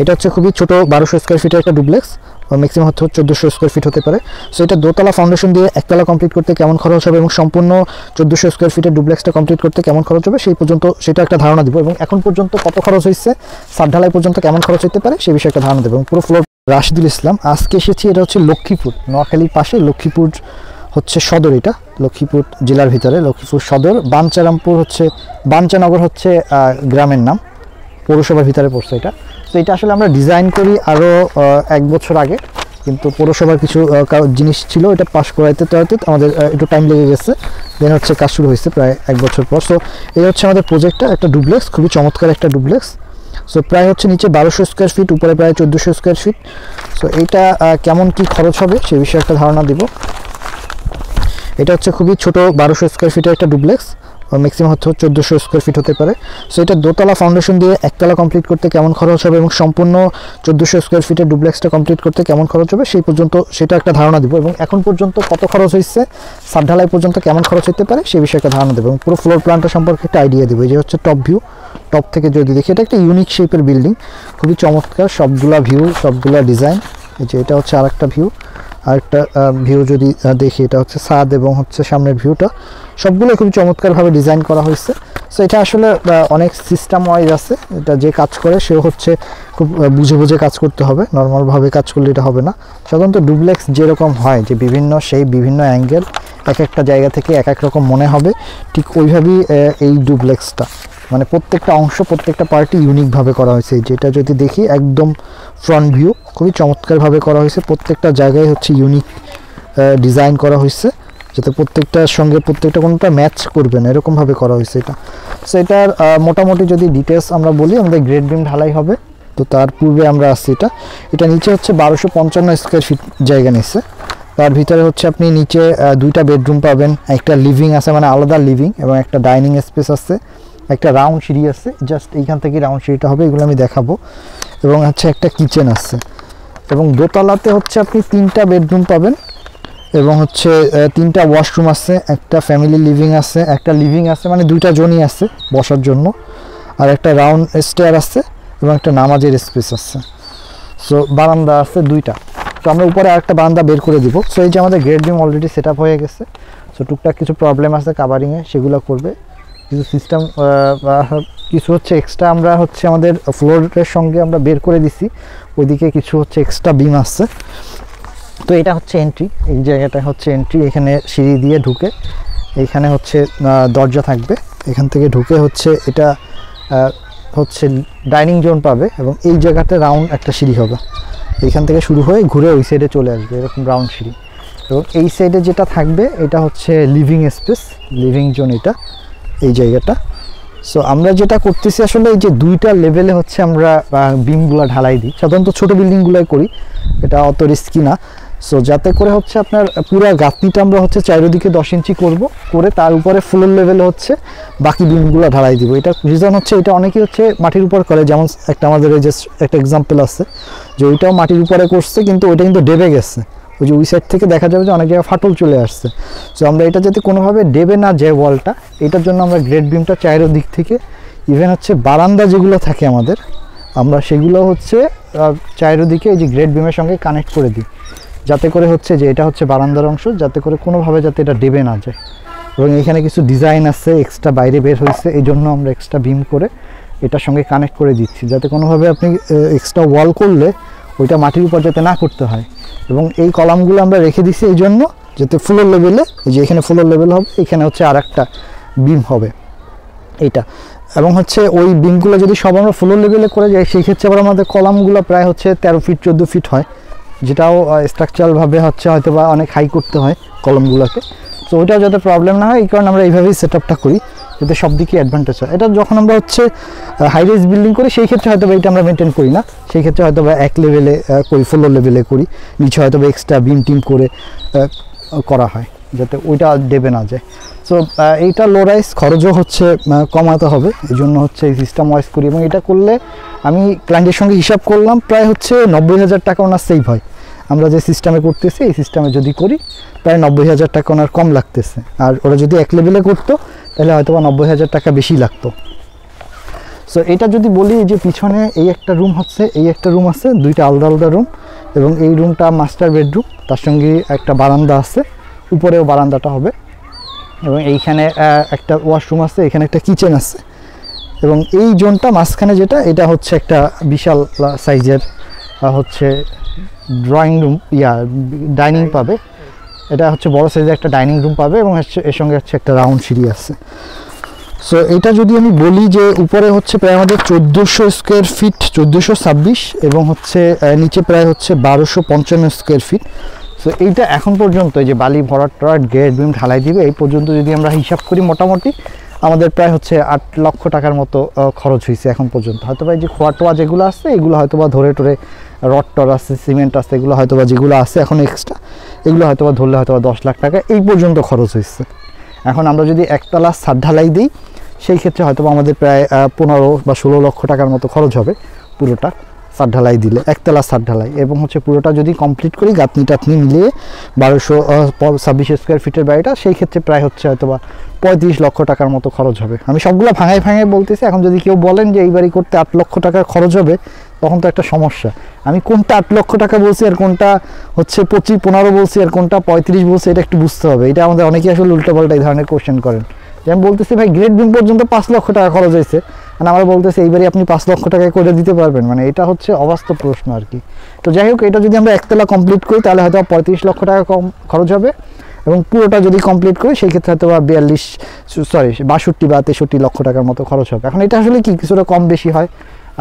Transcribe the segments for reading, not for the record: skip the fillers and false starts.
এটা হচ্ছে খুবই ছোট 1200 স্কয়ার ফিটের একটা ডুপ্লেক্স, ম্যাক্সিমাম হচ্ছে 1400 স্কয়ার ফিট হতে পারে। সো এটা দোতলা ফাউন্ডেশন দিয়ে একতলা কমপ্লিট করতে কেমন খরচ হবে এবং সম্পূর্ণ 1400 স্কয়ার ফিটের ডুপ্লেক্সটা কমপ্লিট করতে কেমন খরচ হবে সেই পর্যন্ত সেটা একটা ধারণা দিব, এবং এখন পর্যন্ত কত খরচ হয়েছে, ছাদ ঢালাই পর্যন্ত কেমন খরচ হতে পারে সেই বিষয়ে একটা ধারণা দেবো। এবং পুরো ফ্লোর রাশিদুল ইসলাম। আজকে এসেছি, এটা হচ্ছে লক্ষ্মীপুর, নোয়াখালীর পাশে লক্ষ্মীপুর হচ্ছে সদর, এটা লক্ষ্মীপুর জেলার ভিতরে লক্ষ্মীপুর সদর। বাঞ্চারামপুর হচ্ছে, বাঞ্চানগর হচ্ছে গ্রামের নাম, পৌরসভার ভিতরে পড়ছে এটা। তো এটা আসলে আমরা ডিজাইন করি আরও 1 বছর আগে, কিন্তু পৌরসভার কিছু জিনিস ছিল, এটা পাস করাইতে আমাদের একটু টাইম লেগে গেছে, দেন হচ্ছে কাজ শুরু হয়েছে প্রায় 1 বছর পর। সো এই হচ্ছে আমাদের প্রজেক্টটা, একটা ডুপ্লেক্স, খুবই চমৎকার একটা ডুপ্লেক্স। সো প্রায় হচ্ছে নিচে 1200 স্কয়ার ফিট, উপরে প্রায় 1400 স্কয়ার ফিট। সো এইটা কেমন কি খরচ হবে সে বিষয়ে একটা ধারণা দিব। এটা হচ্ছে খুবই ছোট 1200 স্কয়ার ফিটের একটা ডুপ্লেক্স, ম্যাক্সিমাম হচ্ছে 1400 স্কয়ার ফিট হতে পারে। সো এটা দোতলা ফাউন্ডেশন দিয়ে একতলা কমপ্লিট করতে কেমন খরচ হবে এবং সম্পূর্ণ 1400 স্কয়ার ফিটের ডুপ্লেক্সটা কমপ্লিট করতে কেমন খরচ হবে সেই পর্যন্ত সেটা একটা ধারণা দিব, এবং এখন পর্যন্ত কত খরচ হয়েছে, ছাদ ঢালাই পর্যন্ত কেমন খরচ হতে পারে সেই বিষয়ে একটা ধারণা দেবো, এবং পুরো ফ্লোর প্ল্যানটা সম্পর্কে একটা আইডিয়া দেবো। এই যে হচ্ছে টপ ভিউ, টপ থেকে যদি দেখি এটা একটা ইউনিক শেপের বিল্ডিং, খুবই চমৎকার, সবগুলা ভিউ, সবগুলা ডিজাইন। এই যে এটা হচ্ছে আরেকটা ভিউ, আরেকটা ভিউ যদি দেখি এটা হচ্ছে ছাদ এবং হচ্ছে সামনের ভিউটা, সবগুলো খুবই চমৎকারভাবে ডিজাইন করা হয়েছে। সো এটা আসলে অনেক সিস্টেম ওয়াইজ আছে, এটা যে কাজ করে সেও হচ্ছে খুব বুঝে বুঝে কাজ করতে হবে, নর্মালভাবে কাজ করলে এটা হবে না। সাধারণত ডুপ্লেক্স যেরকম হয় যে বিভিন্ন অ্যাঙ্গেল এক একটা জায়গা থেকে এক এক রকম মনে হবে, ঠিক ওইভাবেই এই ডুপ্লেক্সটা, মানে প্রত্যেকটা অংশ প্রত্যেকটা পার্টি ইউনিকভাবে করা হয়েছে। যেটা যদি দেখি একদম ফ্রন্ট ভিউ খুবই চমৎকারভাবে করা হয়েছে, প্রত্যেকটা জায়গায় হচ্ছে ইউনিক ডিজাইন করা হয়েছে, যাতে প্রত্যেকটার সঙ্গে প্রত্যেকটা কোনটা ম্যাচ করবে না এরকমভাবে করা হয়েছে এটা। সো এটার মোটামুটি যদি ডিটেলস আমরা বলি, আমাদের গ্রেড বিম ঢালাই হবে, তো তার পূর্বে আমরা আসছি এটা নিচে হচ্ছে 1255 স্কয়ার ফিট জায়গা নিচ্ছে। তার ভিতরে হচ্ছে আপনি নিচে 2টা বেডরুম পাবেন, একটা লিভিং আছে মানে আলাদা লিভিং, এবং একটা ডাইনিং স্পেস আছে, একটা রাউন্ড সিঁড়ি আছে, জাস্ট এইখান থেকে রাউন্ড সিঁড়িটা হবে, এগুলো আমি দেখাবো, এবং হচ্ছে একটা কিচেন আছে। এবং দোতলাতে হচ্ছে আপনি 3টা বেডরুম পাবেন, এবং হচ্ছে 3টা ওয়াশরুম আছে, একটা ফ্যামিলি লিভিং আছে, একটা লিভিং আছে মানে 2টা জনই আছে বসার জন্য, আর একটা রাউন্ড স্টেয়ার আছে এবং একটা নামাজের স্পেস আছে। সো বারান্দা আছে 2টা। তো আমরা উপরে আরেকটা বারান্দা বের করে দিব। সো এই যে আমাদের grade beam already set up হয়ে গেছে। সো টুকটাক কিছু প্রবলেম আছে কাভারিংয়ে, সেগুলো করবে, কিছু সিস্টেম কিছু হচ্ছে এক্সট্রা আমরা হচ্ছে আমাদের ফ্লোরের সঙ্গে আমরা বের করে দিছি, ওইদিকে কিছু হচ্ছে এক্সট্রা বিম আসছে। তো এটা হচ্ছে এন্ট্রি, এই জায়গাটা হচ্ছে এন্ট্রি, এখানে সিঁড়ি দিয়ে ঢুকে এইখানে হচ্ছে দরজা থাকবে, এখান থেকে ঢুকে হচ্ছে এটা হচ্ছে ডাইনিং জোন পাবে, এবং এই জায়গাতে রাউন্ড একটা সিঁড়ি হবে, এইখান থেকে শুরু হয়ে ঘুরে ওই সাইডে চলে আসবে এরকম রাউন্ড সিঁড়ি। এবং এই সাইডে যেটা থাকবে এটা হচ্ছে লিভিং স্পেস, লিভিং জোন এটা, এই জায়গাটা। সো আমরা যেটা করতেছি আসলে এই যে 2টা লেভেলে হচ্ছে আমরা বিমগুলো ঢালাই দিই, সাধারণত ছোটো বিল্ডিংগুলোই করি, এটা অত রিস্কি না। সো যাতে করে হচ্ছে আপনার পুরো গাঁথনিটা আমরা হচ্ছে চারিদিকে 10 ইঞ্চি করে তার উপরে ফ্লোর লেভেলে হচ্ছে বাকি বিমগুলো ঢালাই দিব। এটা রিজন হচ্ছে এটা অনেকেই হচ্ছে মাটির উপর করে, যেমন একটা আমাদের এই যে একটা এক্সাম্পল আছে যে ওইটাও মাটির উপরে করছে, কিন্তু ওইটা কিন্তু ডেবে গেছে, ওই যে ওই সাইড থেকে দেখা যাবে যে অনেক জায়গায় ফাটল চলে আসছে। সো আমরা এটা যাতে কোনোভাবে ডেবে না যায় ওয়ালটা, এটার জন্য আমরা গ্রেড বিমটা চারিদিক থেকে, ইভেন হচ্ছে বারান্দা যেগুলো থাকে আমাদের, আমরা সেগুলো হচ্ছে চারিদিকে এই যে গ্রেড বিমের সঙ্গে কানেক্ট করে দিই, যাতে করে হচ্ছে যে এটা হচ্ছে বারান্দার অংশ, যাতে করে কোনোভাবে যাতে এটা ডেবে না যায়। এবং এখানে কিছু ডিজাইন আছে এক্সট্রা বাইরে বের হয়েছে, এই জন্য আমরা এক্সট্রা বিম করে এটার সঙ্গে কানেক্ট করে দিচ্ছি, যাতে কোনোভাবে আপনি এক্সট্রা ওয়াল করলে ওইটা মাটির উপর যাতে না করতে হয়। এবং এই কলামগুলো আমরা রেখে দিচ্ছি এই জন্য যাতে ফ্লোর লেভেলে, এই যে এখানে ফ্লোর লেভেল হবে, এখানে হচ্ছে আর একটা বিম হবে এইটা। এবং হচ্ছে ওই বিমগুলো যদি সব আমরা ফ্লোর লেভেলে করে যাই, সেই ক্ষেত্রে আবার আমাদের কলামগুলো প্রায় হচ্ছে 13 ফিট 14 ফিট হয়, যেটাও স্ট্রাকচারালভাবে হচ্ছে হয়তো বা অনেক হাই করতে হয় কলমগুলোকে। সো ওইটাও যাতে প্রবলেম না হয় এই কারণে আমরা এইভাবেই সেট আপটা করি, যাতে সব দিকে অ্যাডভান্টেজ হয়। এটা যখন আমরা হচ্ছে হাই রাইজ বিল্ডিং করি সেই ক্ষেত্রে হয়তো বা এটা আমরা মেনটেন করি না, সেই ক্ষেত্রে হয়তো বা 1 লেভেলে করি, ফ্লোর লেভেলে করি, নিচে হয়তো বা এক্সট্রা বিম টিম করে করা হয়, যাতে ওইটা দেবে না যায়। সো এইটা লো রাইজ খরচও হচ্ছে কমাতে হবে, এই জন্য হচ্ছে এই সিস্টেম ওয়াইজ করি। এবং এটা করলে আমি ক্লায়েন্টের সঙ্গে হিসাব করলাম, প্রায় হচ্ছে 90,000 টাকা ওনার সেভ হয়। আমরা যে সিস্টেমে করতেছি এই সিস্টেমে যদি করি প্রায় 90,000 টাকা ওনার কম লাগতেছে, আর ওরা যদি 1 লেভেলে করতো তাহলে হয়তো বা 90,000 টাকা বেশি লাগতো। সো এটা যদি বলি যে পিছনে এই একটা রুম হচ্ছে, এই একটা রুম আছে, দুইটা আলাদা আলাদা রুম, এবং এই রুমটা মাস্টার বেডরুম, তার সঙ্গে একটা বারান্দা আছে, উপরেও বারান্দাটা হবে, এবং এইখানে একটা ওয়াশরুম আছে, এখানে একটা কিচেন আছে, এবং এই জোনটা মাঝখানে যেটা, এটা হচ্ছে একটা বিশাল সাইজের হচ্ছে ড্রয়িং রুম, ডাইনিং পাবে। এটা হচ্ছে বড় সাইজের একটা ডাইনিং রুম পাবে, এবং এর সঙ্গে হচ্ছে একটা রাউন্ড সিঁড়ি আছে। সো এটা যদি আমি বলি যে উপরে হচ্ছে প্রায় আমাদের 1400 স্কোয়ার ফিট, 1426, এবং হচ্ছে নিচে প্রায় হচ্ছে 1255 স্কোয়ার ফিট। সো এইটা এখন পর্যন্ত যে বালি ভরাট টরাট গেট বিম ঢালাই দিবে, এই পর্যন্ত যদি আমরা হিসাব করি মোটামুটি আমাদের প্রায় হচ্ছে 8 লক্ষ টাকার মতো খরচ হয়েছে এখন পর্যন্ত। হয়তো বা এই যে খোয়া টোয়া যেগুলো আছে এগুলো হয়তো বা ধরে টরে, রড টর আছে, সিমেন্ট আছে, এগুলো হয়তো বা যেগুলো আছে এখন এক্সট্রা, এগুলো হয়তো বা ধরলে হয়তো বা 10 লাখ টাকা এই পর্যন্ত খরচ হয়েছে। এখন আমরা যদি একতলা ছাদ ঢালাই দিই, সেই ক্ষেত্রে হয়তো আমাদের প্রায় 15 বা 16 লক্ষ টাকার মতো খরচ হবে পুরোটা ছাদ ঢালাই দিলে, একতলা ছাদ ঢালাই। এবং হচ্ছে পুরোটা যদি কমপ্লিট করি গাঁথনি টাতনি মিলিয়ে 1226 স্কোয়ার ফিটের বাড়িটা, সেই ক্ষেত্রে প্রায় হচ্ছে হয়তো বা 35 লক্ষ টাকার মতো খরচ হবে। আমি সবগুলো ভাঙায় ভাঙায় বলতেছি। এখন যদি কেউ বলেন যে এই বাড়ি করতে 8 লক্ষ টাকা খরচ হবে, তখন তো একটা সমস্যা। আমি কোনটা 8 লক্ষ টাকা বলছি আর কোনটা হচ্ছে 15 বলছি আর কোনটা 35 বলছি, এটা একটু বুঝতে হবে। এটা আমাদের অনেকেই আসলে উল্টোপাল্টা এই ধরনের কোশ্চেন করেন। যে আমি বলতেছি ভাই গ্রেড বিম পর্যন্ত 5 লক্ষ টাকা খরচ হয়েছে, মানে আমরা বলতেছি এইবারই আপনি 5 লক্ষ টাকায় করে দিতে পারবেন, মানে এটা হচ্ছে অবাস্তব প্রশ্ন আর কি। তো যাই হোক, এটা যদি আমরা একতলা কমপ্লিট করি তাহলে হয়তো 35 লক্ষ টাকা কম খরচ হবে, এবং পুরোটা যদি কমপ্লিট করি সেই ক্ষেত্রে হয়তো বা 62 বা 63 লক্ষ টাকার মতো খরচ হবে। এখন এটা আসলে কি কিছুটা কম বেশি হয়,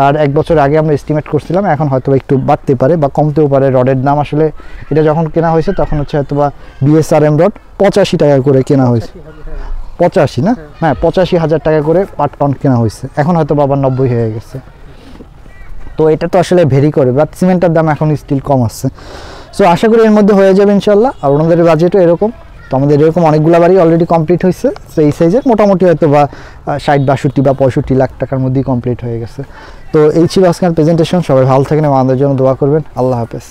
আর 1 বছর আগে আমরা এস্টিমেট করছিলাম, এখন হয়তো একটু বাড়তে পারে বা কমতেও পারে। রডের দাম আসলে এটা যখন কেনা হয়েছে তখন হচ্ছে হয়তো বা বিএসআরএম রড 85 টাকা করে কেনা হয়েছে, 85 না, হ্যাঁ 85,000 টাকা করে পার টন কেনা হয়েছে, এখন হয়তো আবার 90 হয়ে গেছে। তো এটা তো আসলে ভেরি করে, বাট সিমেন্টের দাম এখন স্টিল কম আছে। সো আশা করি এর মধ্যে হয়ে যাবে ইনশাল্লাহ। আর ওনাদের বাজেটও এরকম, তো আমাদের এরকম অনেকগুলো বাড়ি অলরেডি কমপ্লিট হয়েছে। তো এই সাইজের মোটামুটি হয়তো বা 60, 62 বা 65 লাখ টাকার মধ্যেই কমপ্লিট হয়ে গেছে। তো এই ছিল আজকের প্রেজেন্টেশন। সবাই ভালো থাকেন এবং আমাদের জন্য দোয়া করবেন। আল্লাহ হাফেজ।